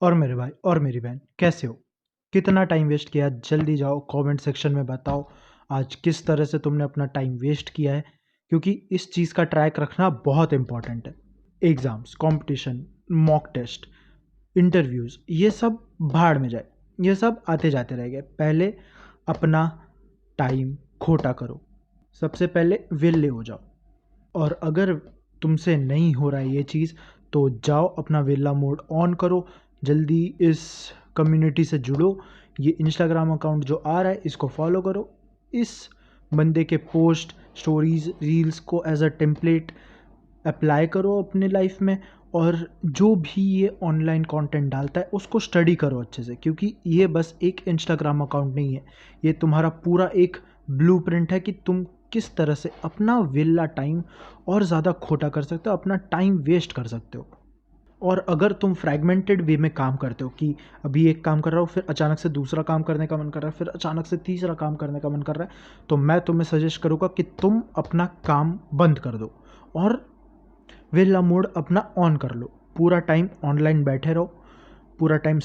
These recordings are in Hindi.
और मेरे भाई और मेरी बहन कैसे हो? कितना टाइम वेस्ट किया? जल्दी जाओ कमेंट सेक्शन में बताओ आज किस तरह से तुमने अपना टाइम वेस्ट किया है, क्योंकि इस चीज़ का ट्रैक रखना बहुत इंपॉर्टेंट है। Exams, competition, mock test, interviews, ये सब भाड़ में जाए, ये सब आते जाते रह गए। पहले अपना टाइम खोटा करो, सबसे पहले विले हो जाओ। और अगर तुमसे नहीं हो रहा है ये चीज़, तो जाओ अपना वेला मोड ऑन करो, जल्दी इस कम्युनिटी से जुड़ो। ये इंस्टाग्राम अकाउंट जो आ रहा है इसको फॉलो करो। इस बंदे के पोस्ट, स्टोरीज, रील्स को एज अ टेम्पलेट अप्लाई करो अपने लाइफ में। और जो भी ये ऑनलाइन कंटेंट डालता है उसको स्टडी करो अच्छे से, क्योंकि ये बस एक इंस्टाग्राम अकाउंट नहीं है, ये तुम्हारा पूरा एक ब्लूप्रिंट है कि तुम किस तरह से अपना वेला टाइम और ज़्यादा खोटा कर सकते हो, अपना टाइम वेस्ट कर सकते हो। और अगर तुम फ्रैगमेंटेड वे में काम करते हो कि अभी एक काम कर रहा हो, फिर अचानक से दूसरा काम करने का मन कर रहा है, फिर अचानक से तीसरा काम करने का मन कर रहा है, तो मैं तुम्हें सजेस्ट करूँगा कि तुम अपना काम बंद कर दो और वेला मोड अपना ऑन कर लो। पूरा टाइम ऑनलाइन बैठे रहो, पूरा टाइम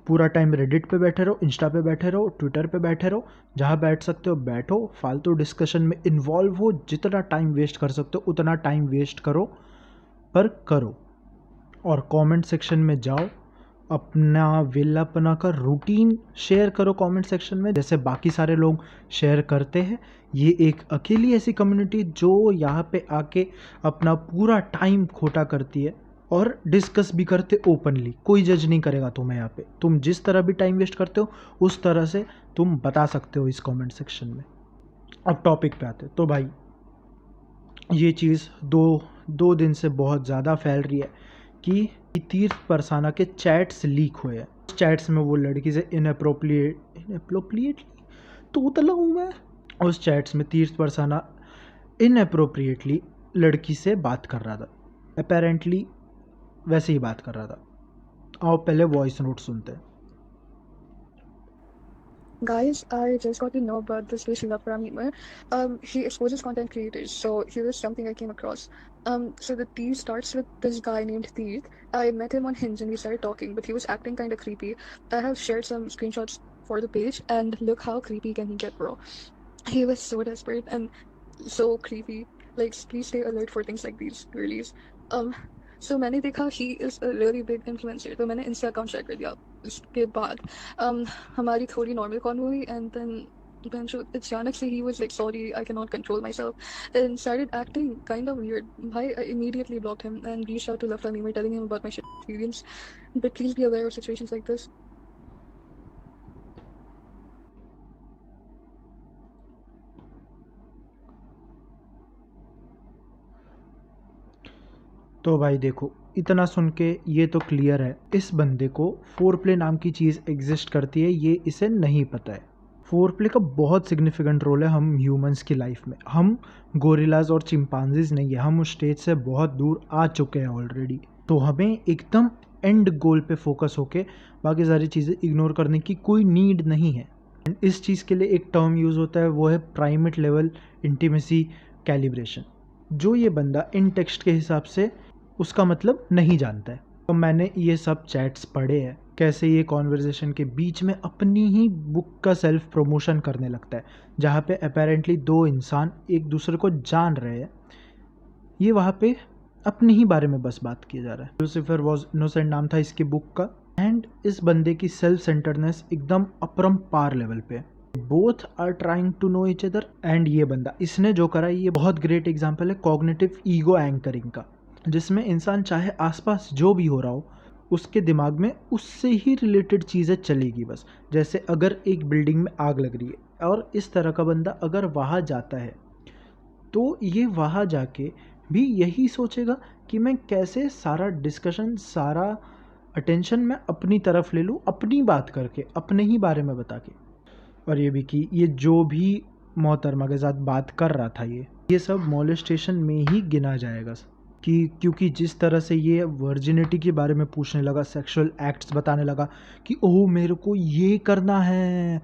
पूरा टाइम रेडिट पे बैठे रहो, इंस्टा पे बैठे रहो, ट्विटर पे बैठे रहो। जहाँ बैठ सकते हो बैठो, फालतू डिस्कशन में इन्वॉल्व हो, जितना टाइम वेस्ट कर सकते हो उतना टाइम वेस्ट करो, पर करो। और कमेंट सेक्शन में जाओ, अपना वेलापना का रूटीन शेयर करो कमेंट सेक्शन में, जैसे बाकी सारे लोग शेयर करते हैं। ये एक अकेली ऐसी कम्युनिटी जो यहाँ पे आके अपना पूरा टाइम खोटा करती है और डिस्कस भी करते ओपनली। कोई जज नहीं करेगा तुम्हें यहाँ पे, तुम जिस तरह भी टाइम वेस्ट करते हो उस तरह से तुम बता सकते हो इस कमेंट सेक्शन में। अब टॉपिक पे आते तो भाई, ये चीज़ दो दो दिन से बहुत ज़्यादा फैल रही है कि तीर्थ परसाना के चैट्स लीक हुए हैं। उस चैट्स में वो लड़की से इनअप्रोप्रिएटली तो उतला हूँ मैं। उस चैट्स में तीर्थ परसाना इनअप्रोप्रिएटली लड़की से बात कर रहा था, अपेरेंटली वैसे ही बात कर रहा था। आओ पहले वॉइस नोट सुनते हैं। Guys, I just got to know about this Lucy Parameter. He exposes content creators, so here is something I came across. So the tea starts with this guy named Teeth. I met him on Hinge and we started talking, but he was acting kind of creepy. I have shared some screenshots for the page, and look how creepy can he get, bro. He was so desperate and so creepy. Like, please stay alert for things like these, girlies. Um, so मैंने देखा he is a really big influencer, तो मैंने इंस्टा अकाउंट शेयर कर दिया। उसके बाद हमारी थोड़ी नॉर्मल कॉन हुई, and then अचानक से he was like, sorry, I cannot control myself, and started acting kind of weird. I immediately blocked him and reached out to Love Fahmy, telling him about my shit experience. But please be aware of situations like this. तो भाई देखो, इतना सुन के ये तो क्लियर है इस बंदे को फोर प्ले नाम की चीज़ एग्जिस्ट करती है ये इसे नहीं पता है। फोर प्ले का बहुत सिग्निफिकेंट रोल है हम ह्यूमंस की लाइफ में। हम गोरिल्लाज और चिंपांजीज नहीं है, हम उस स्टेज से बहुत दूर आ चुके हैं ऑलरेडी। तो हमें एकदम एंड गोल पे फोकस होके बाकी सारी चीज़ें इग्नोर करने की कोई नीड नहीं है। इस चीज़ के लिए एक टर्म यूज़ होता है, वो है प्राइमेट लेवल इंटीमेसी कैलिब्रेशन, जो ये बंदा इन टेक्स्ट के हिसाब से उसका मतलब नहीं जानता है। तो मैंने ये सब चैट्स पढ़े हैं, कैसे ये कॉन्वर्जेशन के बीच में अपनी ही बुक का सेल्फ प्रमोशन करने लगता है, जहाँ पे अपेरेंटली दो इंसान एक दूसरे को जान रहे हैं, ये वहाँ पे अपने ही बारे में बस बात किया जा रहा है। लूसीफर वॉज इनोसेंट नाम था इसकी बुक का। एंड इस बंदे की सेल्फ सेंटरनेस एकदम अपरम्पार लेवल पे। Both are trying to know each other. And ये बंदा, इसने जो करा ये बहुत ग्रेट एग्जाम्पल है कॉग्निटिव ईगो एंकरिंग का, जिसमें इंसान चाहे आसपास जो भी हो रहा हो उसके दिमाग में उससे ही रिलेटेड चीज़ें चलेगी बस। जैसे अगर एक बिल्डिंग में आग लग रही है और इस तरह का बंदा अगर वहाँ जाता है, तो ये वहाँ जाके भी यही सोचेगा कि मैं कैसे सारा डिस्कशन, सारा अटेंशन मैं अपनी तरफ ले लूँ, अपनी बात करके, अपने ही बारे में बता के। और ये भी कि ये जो भी मोहतरमा के साथ बात कर रहा था ये सब मोलेस्टेशन में ही गिना जाएगा। कि क्योंकि जिस तरह से ये वर्जिनिटी के बारे में पूछने लगा, सेक्सुअल एक्ट्स बताने लगा कि ओह मेरे को ये करना है,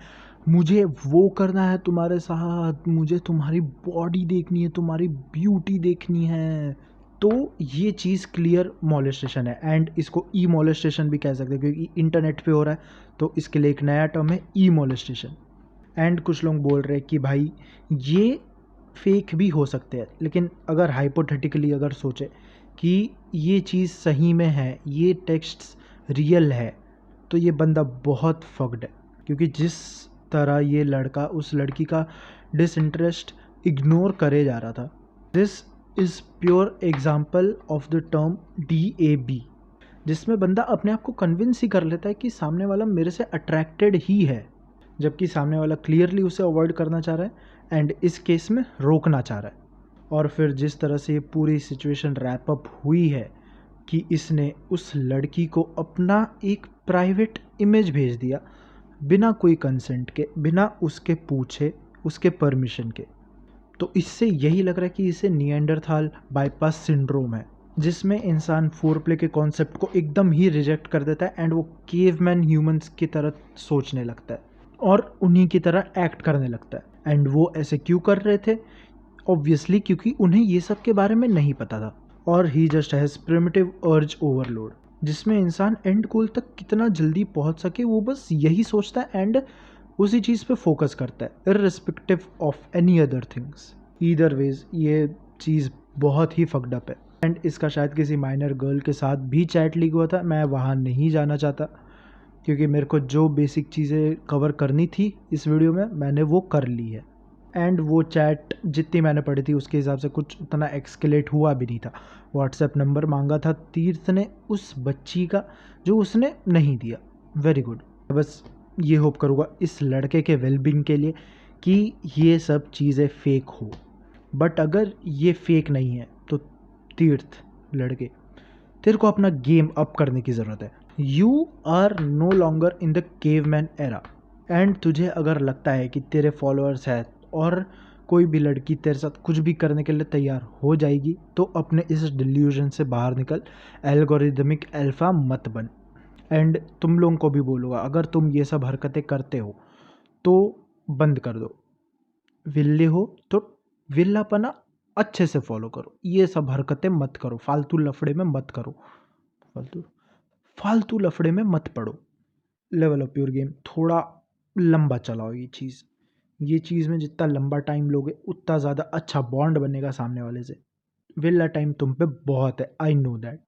मुझे वो करना है तुम्हारे साथ, मुझे तुम्हारी बॉडी देखनी है, तुम्हारी ब्यूटी देखनी है, तो ये चीज़ क्लियर मोलेस्टेशन है एंड इसको ई मोलेस्टेशन भी कह सकते हैं क्योंकि इंटरनेट पे हो रहा है, तो इसके लिए एक नया टर्म है ई मोलेस्टेशन। एंड कुछ लोग बोल रहे हैं कि भाई ये फेक भी हो सकते हैं, लेकिन अगर हाइपोथेटिकली अगर सोचे कि ये चीज़ सही में है, ये टेक्स्ट्स रियल है, तो ये बंदा बहुत फक्ड है। क्योंकि जिस तरह ये लड़का उस लड़की का डिसइंटरेस्ट इग्नोर करे जा रहा था, this is pure example of the term DAB, जिसमें बंदा अपने आप को कन्विंस ही कर लेता है कि सामने वाला मेरे से अट्रैक्टेड ही है, जबकि सामने वाला क्लियरली उसे अवॉइड करना चाह रहा है एंड इस केस में रोकना चाह रहा है। और फिर जिस तरह से ये पूरी सिचुएशन रैप अप हुई है कि इसने उस लड़की को अपना एक प्राइवेट इमेज भेज दिया बिना कोई कंसेंट के, बिना उसके पूछे, उसके परमिशन के। तो इससे यही लग रहा है कि इसे निएंडरथाल बाईपास सिंड्रोम है, जिसमें इंसान फोरप्ले के कॉन्सेप्ट को एकदम ही रिजेक्ट कर देता है एंड वो केवमैन ह्यूमंस की तरह सोचने लगता है और उन्हीं की तरह एक्ट करने लगता है। एंड वो ऐसे क्यों कर रहे थे? ऑब्वियसली क्योंकि उन्हें ये सब के बारे में नहीं पता था। और ही जस्ट हैज़ प्रिमिटिव अर्ज ओवरलोड, जिसमें इंसान एंड गोल तक कितना जल्दी पहुंच सके वो बस यही सोचता है एंड उसी चीज़ पे फोकस करता है irrespective of any other things. Either ways ये चीज़ बहुत ही फक्ड अप है एंड इसका शायद किसी माइनर गर्ल के साथ भी चैट लीक हुआ था। मैं वहाँ नहीं जाना चाहता क्योंकि मेरे को जो बेसिक चीज़ें कवर करनी थी इस वीडियो में मैंने वो कर ली है। एंड वो चैट जितनी मैंने पढ़ी थी उसके हिसाब से कुछ उतना एक्सकेलेट हुआ भी नहीं था। व्हाट्सएप नंबर मांगा था तीर्थ ने उस बच्ची का, जो उसने नहीं दिया। Very good. बस ये होप करूँगा इस लड़के के वेलबींग के लिए कि ये सब चीज़ें फेक हो। बट अगर ये फेक नहीं है तो तीर्थ लड़के, तेरे को अपना गेम अप करने की ज़रूरत है। You are no longer in the caveman era. And तुझे अगर लगता है कि तेरे फॉलोअर्स हैं और कोई भी लड़की तेरे साथ कुछ भी करने के लिए तैयार हो जाएगी, तो अपने इस डिल्यूजन से बाहर निकल। एल्गोरिदमिक अल्फा मत बन। एंड तुम लोगों को भी बोलूँगा, अगर तुम ये सब हरकतें करते हो तो बंद कर दो। विल्ले हो तो विल्लापना अच्छे से फॉलो करो, ये सब हरकतें मत करो, फालतू लफड़े में मत करो, फालतू फालतू लफड़े में मत पड़ो। लेवल अप योर गेम, थोड़ा लंबा चलाओ ये चीज़ में जितना लंबा टाइम लोगे उतना ज़्यादा अच्छा बॉन्ड बनेगा सामने वाले से। विला टाइम तुम पे बहुत है, आई नो दैट,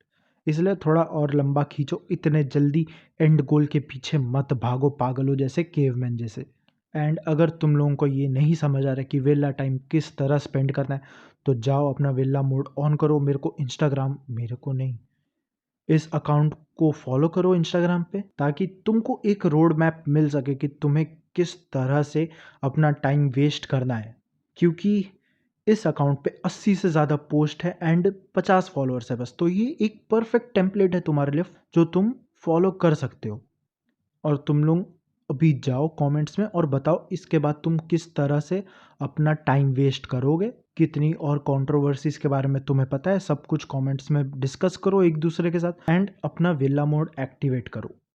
इसलिए थोड़ा और लंबा खींचो। इतने जल्दी एंड गोल के पीछे मत भागो पागलों जैसे, केवमैन जैसे। एंड अगर तुम लोगों को ये नहीं समझ आ रहा कि वेला टाइम किस तरह स्पेंड करना है, तो जाओ अपना वेला मोड ऑन करो। मेरे को नहीं, इस अकाउंट को फॉलो करो इंस्टाग्राम पे, ताकि तुमको एक रोड मैप मिल सके कि तुम्हें किस तरह से अपना टाइम वेस्ट करना है। क्योंकि इस अकाउंट पे 80 से ज़्यादा पोस्ट है एंड 50 फॉलोअर्स है बस, तो ये एक परफेक्ट टेम्पलेट है तुम्हारे लिए जो तुम फॉलो कर सकते हो। और तुम लोग अभी जाओ कमेंट्स में और बताओ इसके बाद तुम किस तरह से अपना टाइम वेस्ट करोगे, कितनी और कंट्रोवर्सीज के बारे में तुम्हें पता है, सब कुछ कमेंट्स में डिस्कस करो एक दूसरे के साथ एंड अपना विला मोड एक्टिवेट करो।